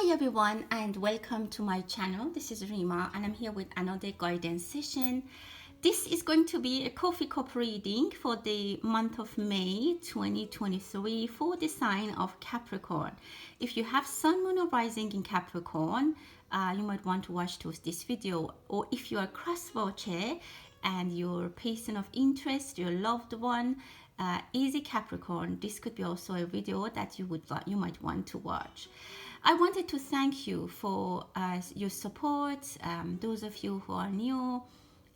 Hi everyone and welcome to my channel. This is Rima and I'm here with another guidance session. This is going to be a coffee cup reading for the month of May 2023 for the sign of Capricorn. If you have Sun, Moon or Rising in Capricorn, you might want to watch this video. Or if you are a cross watcher and your person of interest, your loved one, is a Capricorn, this could be also a video that you might want to watch. I wanted to thank you for your support, those of you who are new,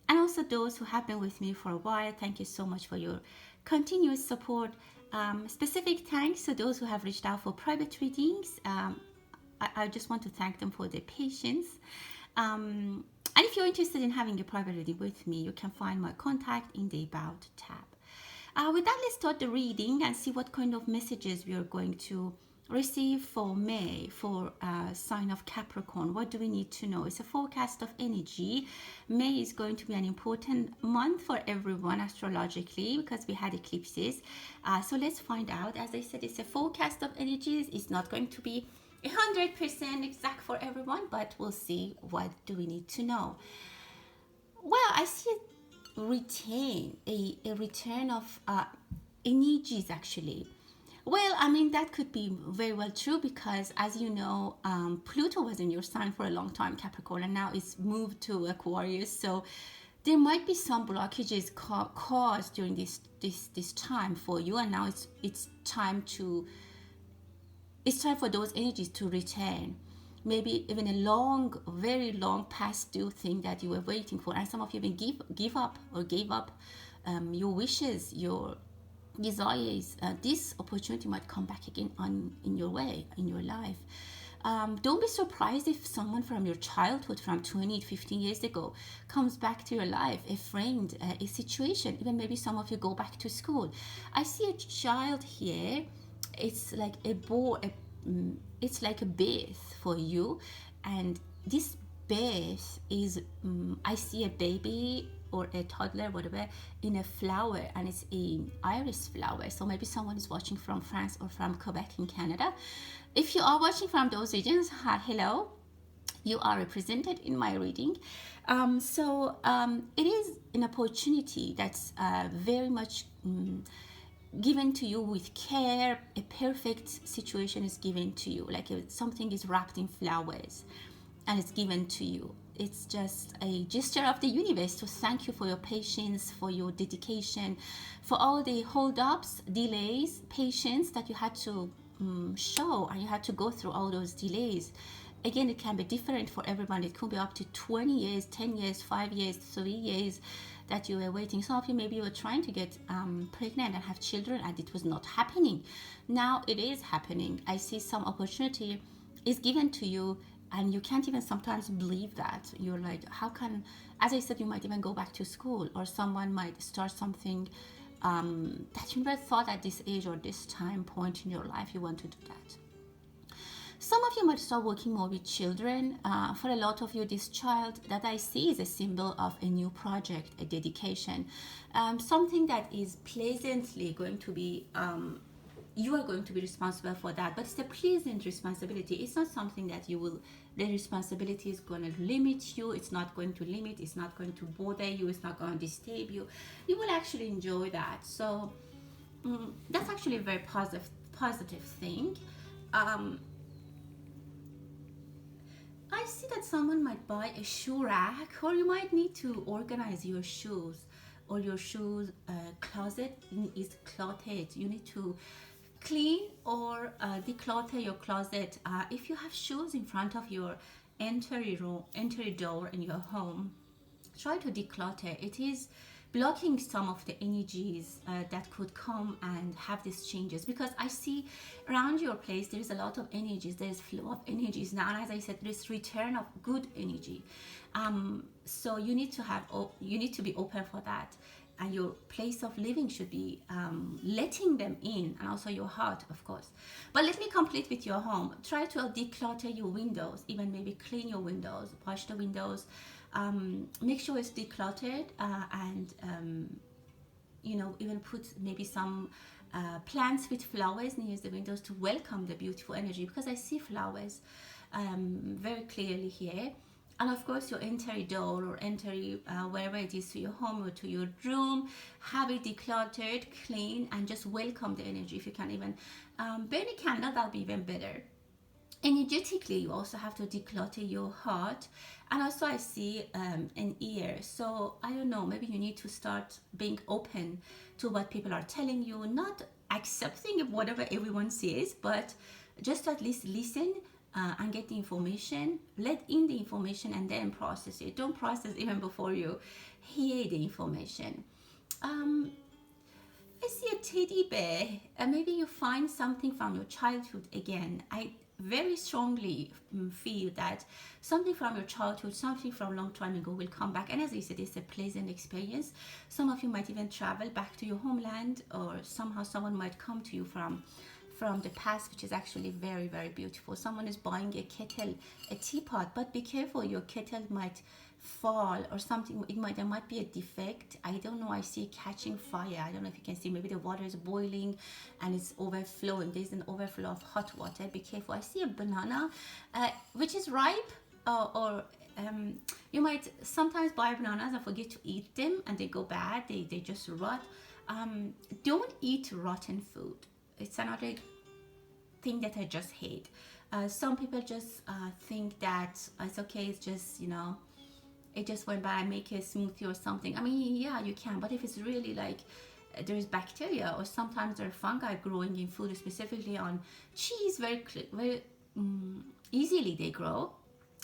and also those who have been with me for a while. Thank you so much for your continuous support. Specific thanks to those who have reached out for private readings. I just want to thank them for their patience. And if you're interested in having a private reading with me, you can find my contact in the About tab. With that, let's start the reading and see what kind of messages we are going to receive for May for sign of Capricorn. What do we need to know? It's a forecast of energy. May is going to be an important month for everyone astrologically because we had eclipses. So let's find out. As I said, it's a forecast of energies. It's not going to be 100% exact for everyone, but we'll see what do we need to know. Well, I see a return of energies actually. Well, I mean, that could be very well true because, as you know, Pluto was in your sign for a long time, Capricorn, and now it's moved to Aquarius. So there might be some blockages caused during this time for you, and now it's time for those energies to return. Maybe even a very long past due thing that you were waiting for, and some of you even gave up your wishes, your desires. This opportunity might come back again in your way, in your life. Don't be surprised if someone from your childhood, from 15 years ago, comes back to your life, a friend, a situation. Even maybe some of you go back to school. I see a child here. It's like it's like a birth for you, and this birth is I see a baby or a toddler, whatever, in a flower, and it's an iris flower. So maybe someone is watching from France or from Quebec in Canada. If you are watching from those regions, hello, you are represented in my reading. It is an opportunity that's very much given to you with care. A perfect situation is given to you, like something is wrapped in flowers and it's given to you. It's just a gesture of the universe to thank you for your patience, for your dedication, for all the hold-ups, delays, patience that you had to show, and you had to go through all those delays. Again, it can be different for everyone. It could be up to 20 years, 10 years, 5 years, 3 years that you were waiting. Some of you, maybe you were trying to get pregnant and have children and it was not happening. Now it is happening. I see some opportunity is given to you, and you can't even sometimes believe that. You're like, how can, as I said, you might even go back to school, or someone might start something that you never thought at this age or this time point in your life you want to do that. Some of you might start working more with children. For a lot of you, this child that I see is a symbol of a new project, a dedication, something that is pleasantly going to be you are going to be responsible for that, but it's a pleasant responsibility. It's not something that the responsibility is going to limit you. It's not going to limit, it's not going to bother you, it's not going to disturb you. You will actually enjoy that. So that's actually a very positive thing. I see that someone might buy a shoe rack, or you might need to organize your shoes, or your shoes closet is cluttered. You need to clean or declutter your closet. If you have shoes in front of your entry door in your home, try to declutter. It is blocking some of the energies that could come and have these changes, because I see around your place there is a lot of energies. There's flow of energies now, and as I said, there's return of good energy. So you need to be open for that, and your place of living should be letting them in, and also your heart, of course. But let me complete with your home. Try to declutter your windows, even maybe clean your windows, wash the windows. Make sure it's decluttered, and even put maybe some plants with flowers near the windows to welcome the beautiful energy, because I see flowers very clearly here. And of course, you enter a door or enter wherever it is, to your home or to your room, have it decluttered, clean, and just welcome the energy. If you can even burn a candle, that'll be even better. Energetically, you also have to declutter your heart. And also I see an ear, so I don't know, maybe you need to start being open to what people are telling you, not accepting whatever everyone says, but just at least listen and get the information, let in the information, and then process it. Don't process even before you hear the information. I see a teddy bear, and maybe you find something from your childhood again. I very strongly feel that something from your childhood, something from a long time ago will come back. And as I said, it's a pleasant experience. Some of you might even travel back to your homeland, or somehow someone might come to you from the past, which is actually very, very beautiful. Someone is buying a kettle, a teapot, but be careful, your kettle might fall or something. There might be a defect. I don't know. I see it catching fire. I don't know if you can see. Maybe the water is boiling and it's overflowing. There's an overflow of hot water. Be careful. I see a banana which is ripe, or you might sometimes buy bananas and forget to eat them, and they go bad. They just rot. Don't eat rotten food. It's another thing that I just hate. Some people just think that it's okay. It's just, it just went by, make a smoothie or something. I mean, yeah, you can, but if it's really like there's bacteria, or sometimes there are fungi growing in food, specifically on cheese, very easily they grow,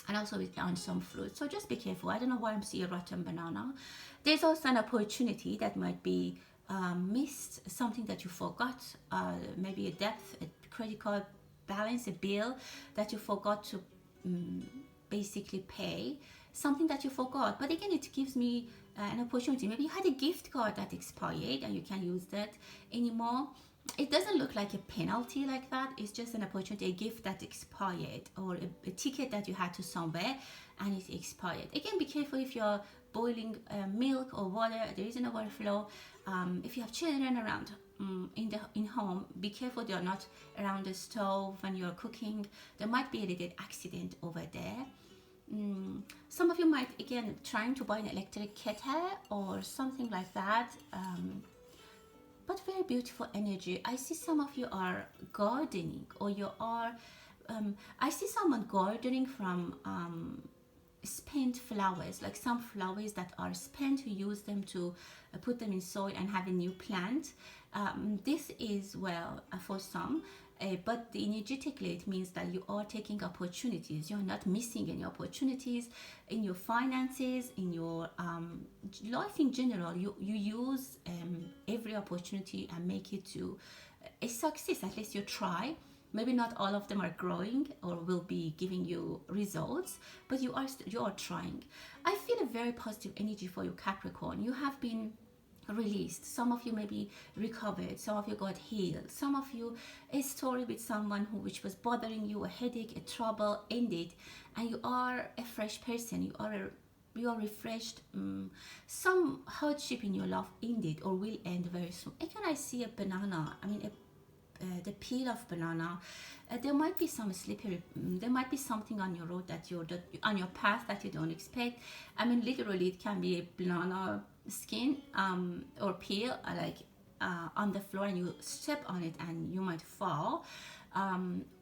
and also on some fruit. So just be careful. I don't know why I'm seeing a rotten banana. There's also an opportunity that might be missed, something that you forgot, maybe a debt, a credit card balance, a bill that you forgot to basically pay, something that you forgot. But again, it gives me an opportunity. Maybe you had a gift card that expired and you can't use that anymore. It doesn't look like a penalty like that. It's just an opportunity, a gift that expired, or a ticket that you had to somewhere and it expired. Again, be careful if you're boiling milk or water, there is an overflow. If you have children around in home, be careful they are not around the stove when you're cooking. There might be a little accident over there. Some of you might, again, trying to buy an electric kettle or something like that. But very beautiful energy. I see some of you are gardening, or you are, I see someone gardening from spent flowers, like some flowers that are spent, you use them to put them in soil and have a new plant. This is, well, for some, but energetically it means that you are taking opportunities. You're not missing any opportunities in your finances, in your life in general. You use every opportunity and make it to a success. At least you try. Maybe not all of them are growing or will be giving you results, but you are trying. I feel a very positive energy for you, Capricorn. You have been released. Some of you maybe recovered. Some of you got healed. Some of you, a story with someone which was bothering you, a headache, a trouble ended, and you are a fresh person. You are refreshed. Some hardship in your life ended or will end very soon. Again, I see a banana. I mean, the peel of banana. There might be some slippery. There might be something on your road on your path that you don't expect. I mean, literally, it can be a banana skin or peel, on the floor, and you step on it and you might fall.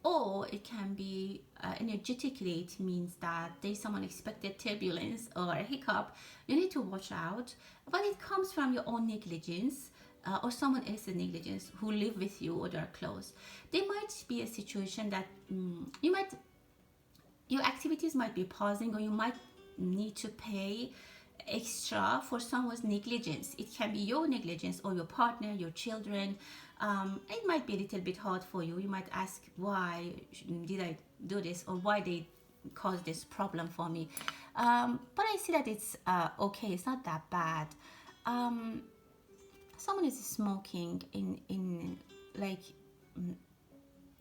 Or it can be energetically, it means that there's some unexpected turbulence or a hiccup. You need to watch out, but it comes from your own negligence. Or someone else's negligence who live with you or they're close. There might be a situation that your activities might be pausing, or you might need to pay extra for someone's negligence. It can be your negligence or your partner, your children. It might be a little bit hard for you. You might ask, why did I do this, or why they caused this problem for me? But I see that it's okay. It's not that bad. Someone is smoking in like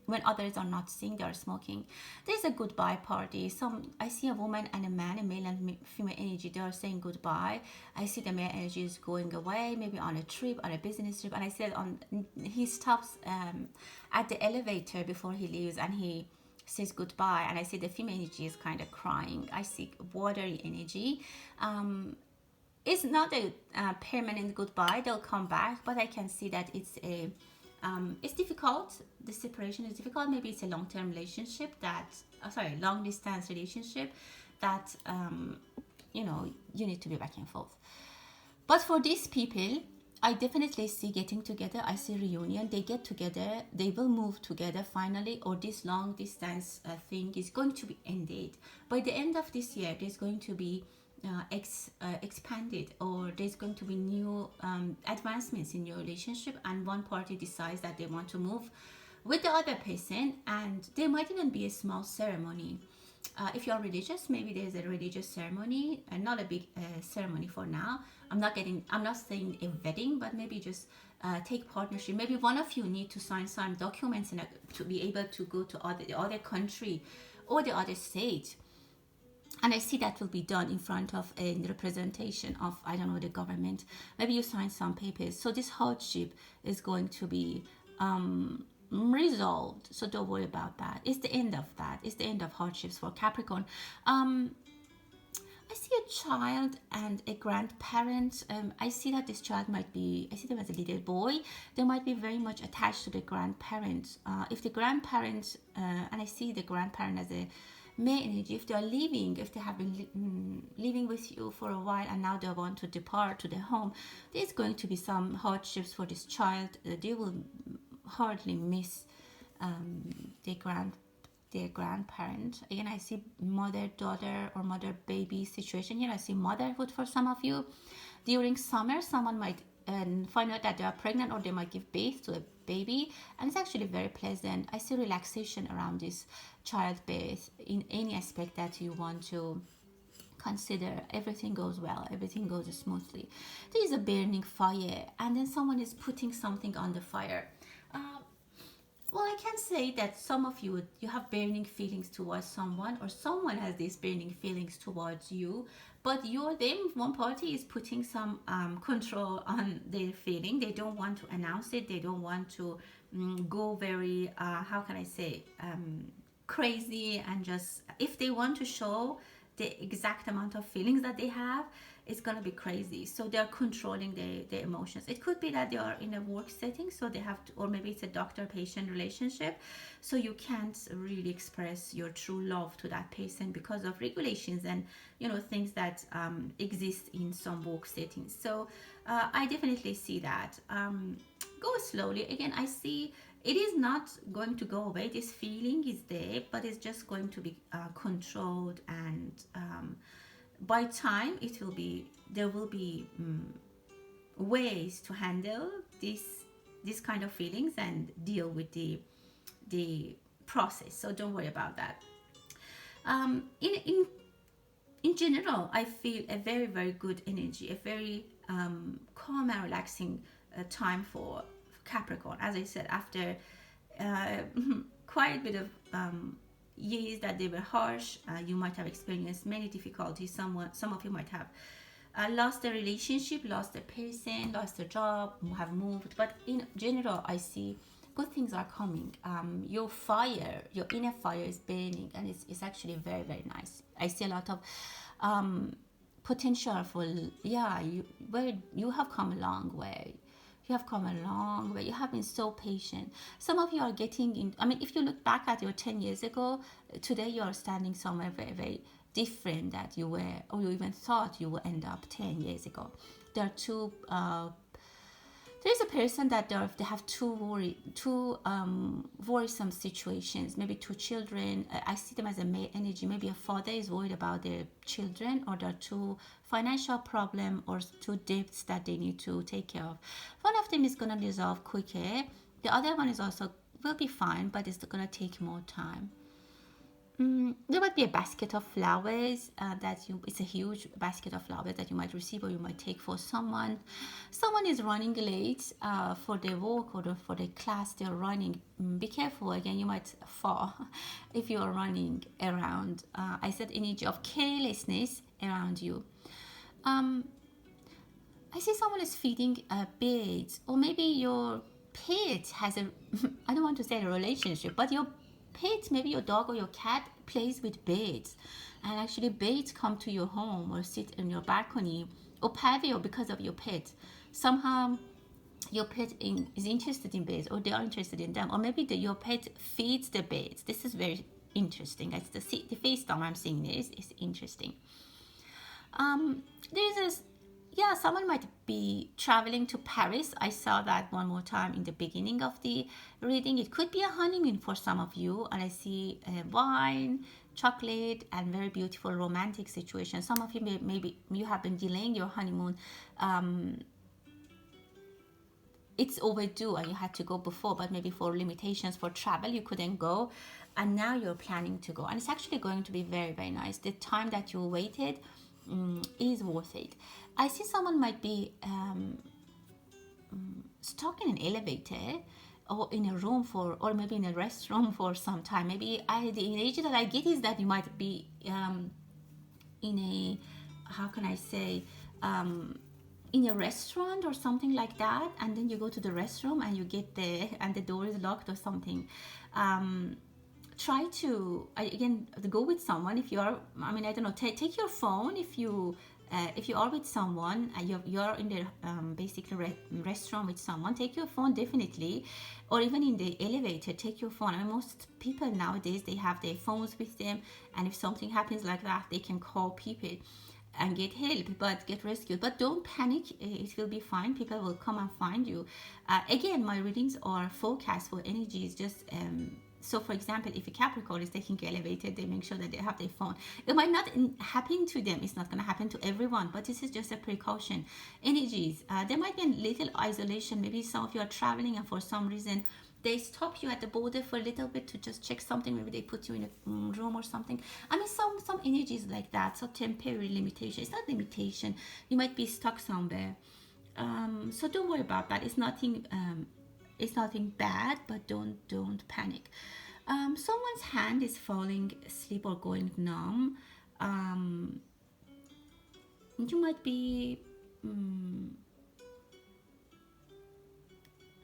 when others are not seeing, they are smoking. There's a goodbye party. I see a woman and a man, a male and female energy, they are saying goodbye. I see the male energy is going away, maybe on a trip, on a business trip, and I see that he stops at the elevator before he leaves, and he says goodbye, and I see the female energy is kind of crying. I see watery energy. It's not a permanent goodbye, they'll come back, but I can see that it's difficult. The separation is difficult. Maybe it's a long-term relationship that, long distance relationship that, you need to be back and forth. But for these people, I definitely see getting together. I see reunion. They get together. They will move together finally, or this long distance thing is going to be ended. By the end of this year, there's going to be expanded, or there's going to be new advancements in your relationship, and one party decides that they want to move with the other person, and there might even be a small ceremony. If you're religious, maybe there's a religious ceremony, and not a big ceremony for now. I'm not saying a wedding, but maybe just take partnership. Maybe one of you need to sign some documents to be able to go to the other country or the other state. And I see that will be done in front of a representation of, I don't know, the government. Maybe you sign some papers. So this hardship is going to be resolved. So don't worry about that. It's the end of that. It's the end of hardships for Capricorn. I see a child and a grandparent. I see that this child I see them as a little boy. They might be very much attached to the grandparent. If the grandparent, and I see the grandparent as a May energy, if they are leaving, if they have been living with you for a while and now they want to depart to their home, there's going to be some hardships for this child. They will hardly miss their grandparent. Again, I see mother-daughter or mother-baby situation here. I see motherhood for some of you. During summer, someone might find out that they are pregnant, or they might give birth to a baby, and it's actually very pleasant. I see relaxation around this childbirth in any aspect that you want to consider. Everything goes well, everything goes smoothly. There is a burning fire, and then someone is putting something on the fire. Well, I can say that some of you have burning feelings towards someone, or someone has these burning feelings towards you, but one party is putting some control on their feeling. They don't want to announce it. They don't want to go very, how can I say, crazy, and just, if they want to show the exact amount of feelings that they have, it's gonna be crazy. So they're controlling their emotions. It could be that they are in a work setting, so they have to, or maybe it's a doctor-patient relationship, so you can't really express your true love to that person because of regulations and things that exist in some work settings. So I definitely see that. Go slowly. Again, I see it is not going to go away. This feeling is there, but it's just going to be controlled, and by time there will be ways to handle this kind of feelings and deal with the process. So don't worry about that. In general, I feel a very, very good energy, a very calm and relaxing time for Capricorn. As I said, after quite a bit of years that they were harsh, you might have experienced many difficulties. Some of you might have lost a relationship, lost a person, lost a job, have moved. But in general, I see good things are coming. Your inner fire is burning, and it's actually very, very nice. I see a lot of potential for, you have come a long way. You have come a long way. You have been so patient. Some of you are getting in. I mean, if you look back at your 10 years ago, today you are standing somewhere very, very different that you were, or you even thought you would end up 10 years ago. There are two. There's a person that they have two worrisome situations. Maybe two children. I see them as a male energy. Maybe a father is worried about their children, or there are two financial problem or two debts that they need to take care of. One of them is going to resolve quicker. The other one is also will be fine, but it's going to take more time. There might be a basket of flowers it's a huge basket of flowers that you might receive or you might take for someone. Someone is running late for their work or for their class they're running. Be careful, again, you might fall if you're running around. I said energy of carelessness around you. Um, I see someone is feeding birds, or maybe your pet has a, I don't want to say a relationship, but your pet, maybe your dog or your cat, plays with birds. And actually, birds come to your home or sit in your balcony or patio because of your pet. Somehow, your pet is interested in birds, or they are interested in them, or maybe your pet feeds the birds. This is very interesting. It's the face time I'm seeing this is interesting. There's a, yeah, someone might be traveling to Paris. I saw that one more time in the beginning of the reading. It could be a honeymoon for some of you, and I see wine, chocolate, and very beautiful romantic situation. Some of you maybe you have been delaying your honeymoon. It's overdue and you had to go before, but maybe for limitations for travel you couldn't go, and now you're planning to go, and it's actually going to be very, very nice. The time that you waited is worth it. I see someone might be stuck in an elevator or in a room for, or maybe in a restroom for some time. Maybe the energy that I get is that you might be in a, how can I say, in a restaurant or something like that, and then you go to the restroom and you get there and the door is locked or something. Try to again go with someone if you are, I mean, I don't know, take your phone if you are with someone and you're in the basically restaurant with someone. Take your phone definitely, or even in the elevator take your phone. I mean, most people nowadays they have their phones with them, and if something happens like that they can call people and get help, but get rescued. But don't panic, it will be fine. People will come and find you. Again, my readings are forecast for energies. Just so for example, if a Capricorn is taking the elevator, they make sure that they have their phone. It might not happen to them, it's not going to happen to everyone, but this is just a precaution. Energies, there might be a little isolation. Maybe some of you are traveling and for some reason they stop you at the border for a little bit to just check something. Maybe they put you in a room or something. I mean, some energies like that. So temporary limitation, it's not limitation, you might be stuck somewhere. So don't worry about that. It's nothing bad, but don't panic. Someone's hand is falling asleep or going numb. You might be,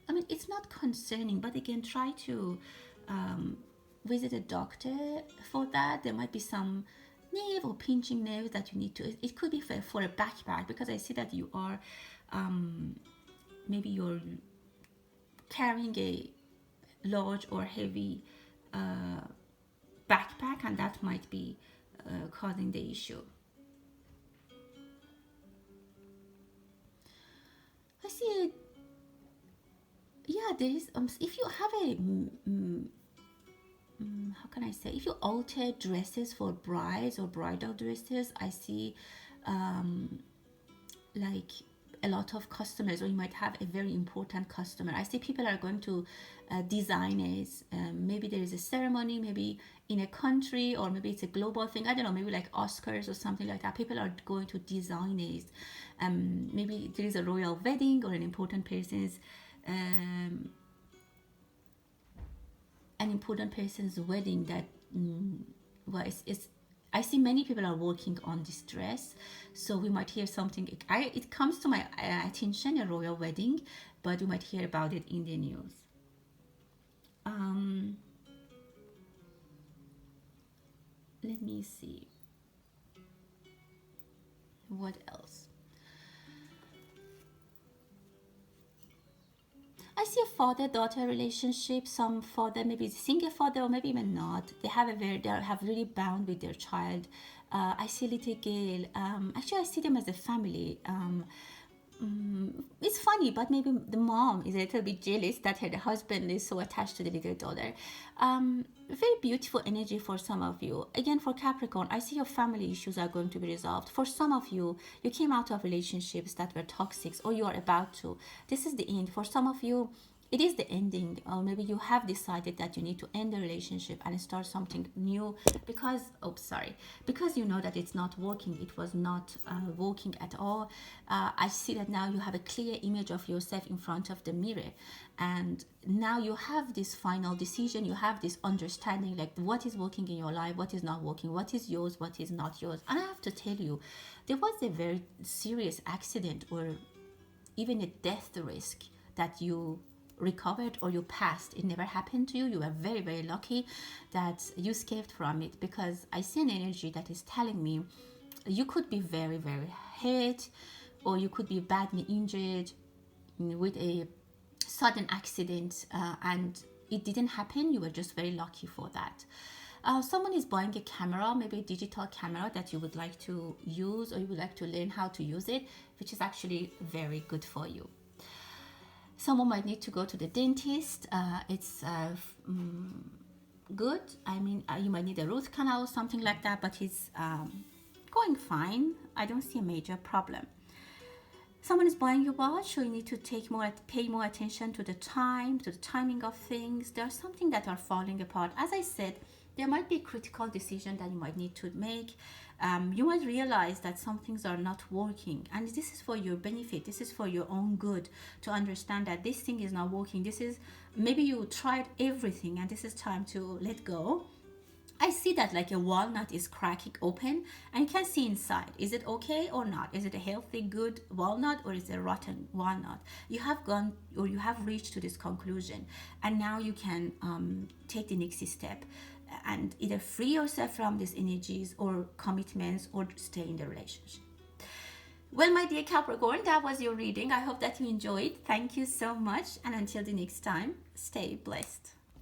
I mean, it's not concerning, but again, try to visit a doctor for that. There might be some nerve or pinching nerves that you need to, it could be for a backpack, because I see that you are, maybe you're carrying a large or heavy backpack, and that might be causing the issue. I see it. Yeah, there is. If you have a, how can I say? If you alter dresses for brides or bridal dresses, I see, like a lot of customers, or you might have a very important customer. I see people are going to designers. Maybe there is a ceremony, maybe in a country, or maybe it's a global thing. I don't know, maybe like Oscars or something like that. People are going to designers. Maybe there is a royal wedding or an important person's wedding that well, it's I see many people are working on this dress, so we might hear something. It comes to my attention, a royal wedding, but we might hear about it in the news. Let me see. What else? I see a father-daughter relationship. Some father, maybe it's a single father, or maybe even not. They have really bound with their child. I see a little girl. Actually, I see them as a family. It's funny, but maybe the mom is a little bit jealous that her husband is so attached to the little daughter. Very beautiful energy for some of you. Again, for Capricorn, I see your family issues are going to be resolved. For some of you, you came out of relationships that were toxic, or you are about to. This is the end. For some of you, it is the ending, or maybe you have decided that you need to end the relationship and start something new because, oh sorry, because you know that it's not working, it was not working at all. I see that now you have a clear image of yourself in front of the mirror, and now you have this final decision, you have this understanding, like what is working in your life, what is not working, what is yours, what is not yours. And I have to tell you, there was a very serious accident or even a death risk that you recovered or you passed. It never happened to you. You were very, very lucky that you escaped from it, because I see an energy that is telling me you could be very, very hurt, or you could be badly injured with a sudden accident, and it didn't happen. You were just very lucky for that. Someone is buying a camera, maybe a digital camera that you would like to use, or you would like to learn how to use it, which is actually very good for you. Someone might need to go to the dentist. It's good. I mean, you might need a root canal or something like that, but it's going fine. I don't see a major problem. Someone is buying your watch, so you need to pay more attention to the time, to the timing of things. There are something that are falling apart. As I said, there might be a critical decision that you might need to make. You might realize that some things are not working, and this is for your benefit. This is for your own good, to understand that this thing is not working. This is, maybe you tried everything and this is time to let go. I see that like a walnut is cracking open, and you can see inside. Is it okay or not? Is it a healthy, good walnut, or is it a rotten walnut? You have gone, or you have reached to this conclusion, and now you can take the next step and either free yourself from these energies or commitments, or stay in the relationship. Well, my dear Capricorn, that was your reading. I hope that you enjoyed. Thank you so much, and until the next time, stay blessed.